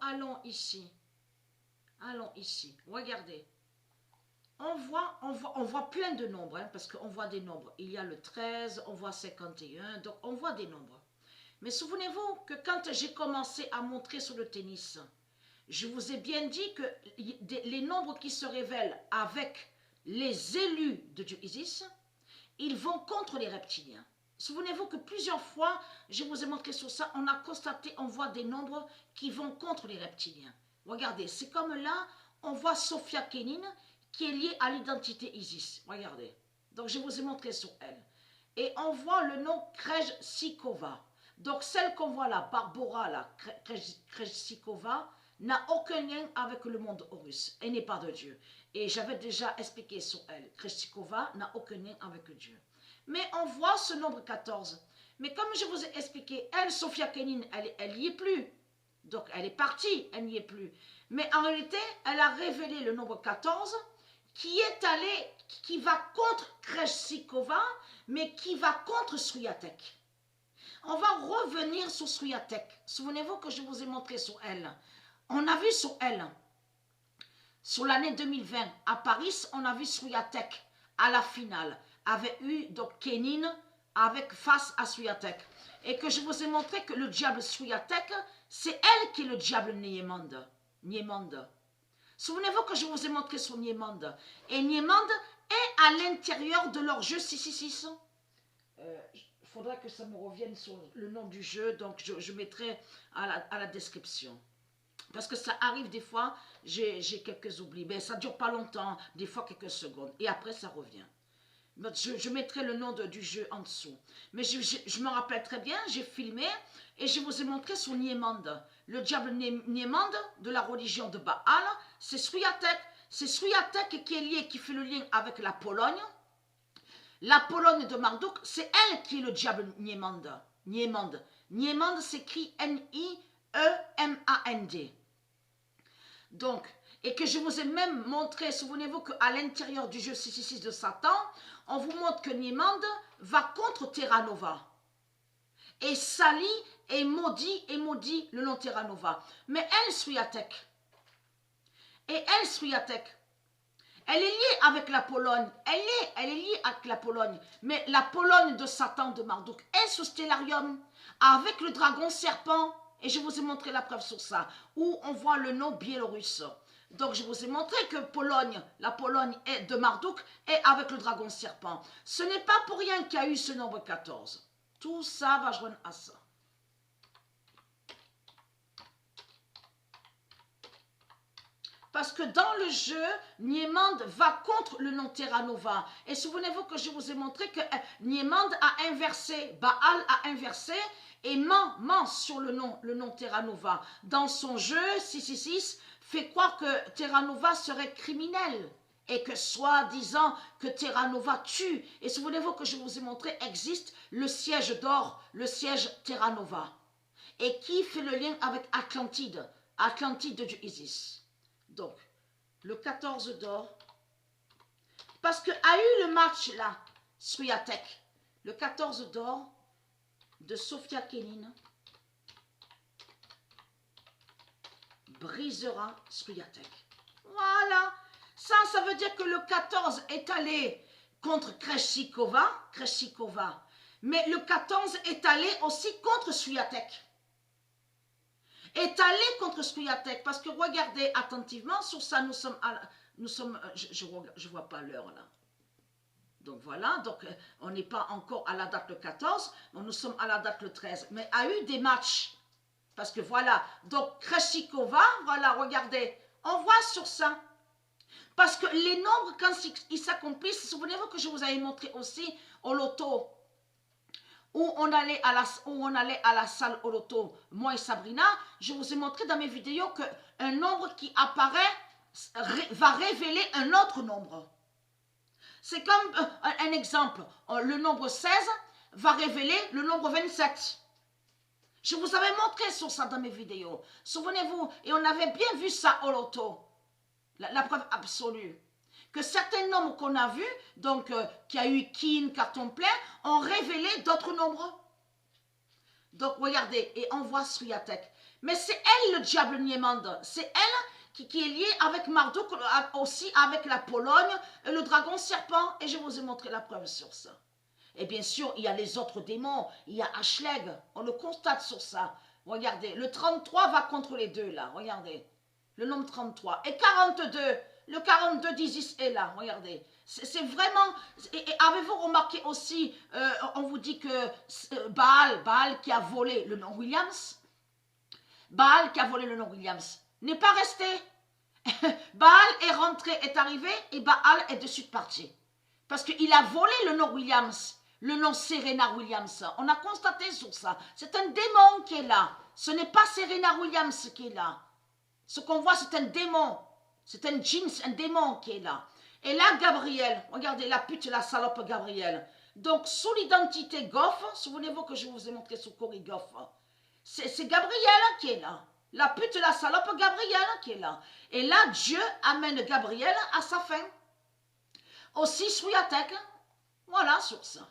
allons ici. Allons ici. Regardez. On voit plein de nombres, hein, parce qu'on voit des nombres. Il y a le 13, on voit 51, donc on voit des nombres. Mais souvenez-vous que quand j'ai commencé à montrer sur le tennis, je vous ai bien dit que les nombres qui se révèlent avec les élus de Dieu Isis, ils vont contre les reptiliens. Souvenez-vous que plusieurs fois, je vous ai montré sur ça, on a constaté, on voit des nombres qui vont contre les reptiliens. Regardez, c'est comme là, on voit Sophia Kenin qui est liée à l'identité Isis. Regardez. Donc, je vous ai montré sur elle. Et on voit le nom Krejcikova. Donc, celle qu'on voit là, Barbara, là, Krejcikova, n'a aucun lien avec le monde Horus. Elle n'est pas de Dieu. Et j'avais déjà expliqué sur elle. Krejcikova n'a aucun lien avec Dieu. Mais on voit ce nombre 14. Mais comme je vous ai expliqué, elle, Sophia Kenin, elle n'y est plus. Donc, elle est partie, elle n'y est plus. Mais en réalité, elle a révélé le nombre 14 qui va contre Krejcikova, mais qui va contre Swiatek. On va revenir sur Swiatek. Souvenez-vous que je vous ai montré sur elle. On a vu sur elle, sur l'année 2020, à Paris, on a vu Swiatek à la finale, avait eu donc Kenin face à Swiatek. Et que je vous ai montré que le diable Swiatek, c'est elle qui est le diable Niemande. Souvenez-vous que je vous ai montré sur Niemande. Et Niemande est à l'intérieur de leur jeu 666. Il faudra que ça me revienne sur le nom du jeu, donc je mettrai à la description. Parce que ça arrive des fois, j'ai quelques oublis, mais ça ne dure pas longtemps, des fois quelques secondes, et après ça revient. Je mettrai le nom du jeu en dessous. Mais je me rappelle très bien, j'ai filmé, et je vous ai montré sur Niemande. Le diable Niemande de la religion de Baal, c'est Swiatek. C'est Swiatek qui est lié, qui fait le lien avec la Pologne. La Pologne de Marduk, c'est elle qui est le diable Niemande. Niemande s'écrit N-I-E-M-A-N-D. Donc, et que je vous ai même montré, souvenez-vous qu'à l'intérieur du jeu 666 de Satan, on vous montre que Niemande va contre Terra Nova. Et salit et maudit le nom Terra Nova. Mais elle, Swiatek. Et elle, Swiatek. Elle est liée avec la Pologne. Elle est liée avec la Pologne. Mais la Pologne de Satan de Marduk est sous Stellarium. Avec le dragon serpent. Et je vous ai montré la preuve sur ça. Où on voit le nom biélorusse. Donc je vous ai montré que la Pologne est de Marduk est avec le dragon serpent. Ce n'est pas pour rien qu'il y a eu ce nombre 14. Tout ça va joindre à ça. Parce que dans le jeu, Niemande va contre le nom Terra Nova. Et souvenez-vous que je vous ai montré que Niemande a inversé, Baal a inversé et ment sur le nom Terra Nova. Dans son jeu, 666, fait croire que Terra Nova serait criminel. Et que soi-disant que Terra Nova tue. Et souvenez-vous que je vous ai montré, existe le siège d'or, le siège Terra Nova. Et qui fait le lien avec Atlantide de Dieu Isis. Donc, le 14 d'or, parce qu'il a eu le match là, Swiatek, le 14 d'or de Sophia Kenin brisera Swiatek. Voilà, ça veut dire que le 14 est allé contre Krejcikova, mais le 14 est allé aussi contre Swiatek. Est allé contre Swiatek, parce que regardez attentivement, sur ça je vois pas l'heure là. Donc voilà, donc on n'est pas encore à la date le 14, mais nous sommes à la date le 13. Mais a eu des matchs, parce que voilà, donc Krejcikova, voilà, regardez, on voit sur ça. Parce que les nombres, quand ils s'accomplissent, souvenez-vous que je vous avais montré aussi au loto, où on allait à la salle au loto, moi et Sabrina, je vous ai montré dans mes vidéos qu'un nombre qui apparaît va révéler un autre nombre. C'est comme un exemple, le nombre 16 va révéler le nombre 27. Je vous avais montré sur ça dans mes vidéos. Souvenez-vous, et on avait bien vu ça au loto, la preuve absolue. Que certains nombres qu'on a vus, donc qui a eu kin, carton plein, ont révélé d'autres nombres. Donc regardez, et on voit Swiatek. Mais c'est elle le diable niémande. C'est elle qui est liée avec Marduk, aussi avec la Pologne, et le dragon serpent. Et je vous ai montré la preuve sur ça. Et bien sûr, il y a les autres démons. Il y a Ashleg. On le constate sur ça. Regardez, le 33 va contre les deux là. Regardez. Le nombre 33. Et 42. Le 42 d'Isis est là. Regardez. C'est vraiment... Et avez-vous remarqué aussi, on vous dit que Baal qui a volé le nom Williams, Baal qui a volé le nom Williams, n'est pas resté. Baal est rentré, est arrivé, et Baal est de suite parti. Parce qu'il a volé le nom Williams, le nom Serena Williams. On a constaté sur ça. C'est un démon qui est là. Ce n'est pas Serena Williams qui est là. Ce qu'on voit, c'est un démon. C'est un djinn, un démon qui est là. Et là, Gabriel, regardez, la pute, la salope Gabriel. Donc, sous l'identité Goff, souvenez-vous que je vous ai montré sur Cory Goff, c'est Gabriel qui est là. La pute, la salope Gabriel qui est là. Et là, Dieu amène Gabriel à sa fin. Aussi, Souyatek, voilà sur ça.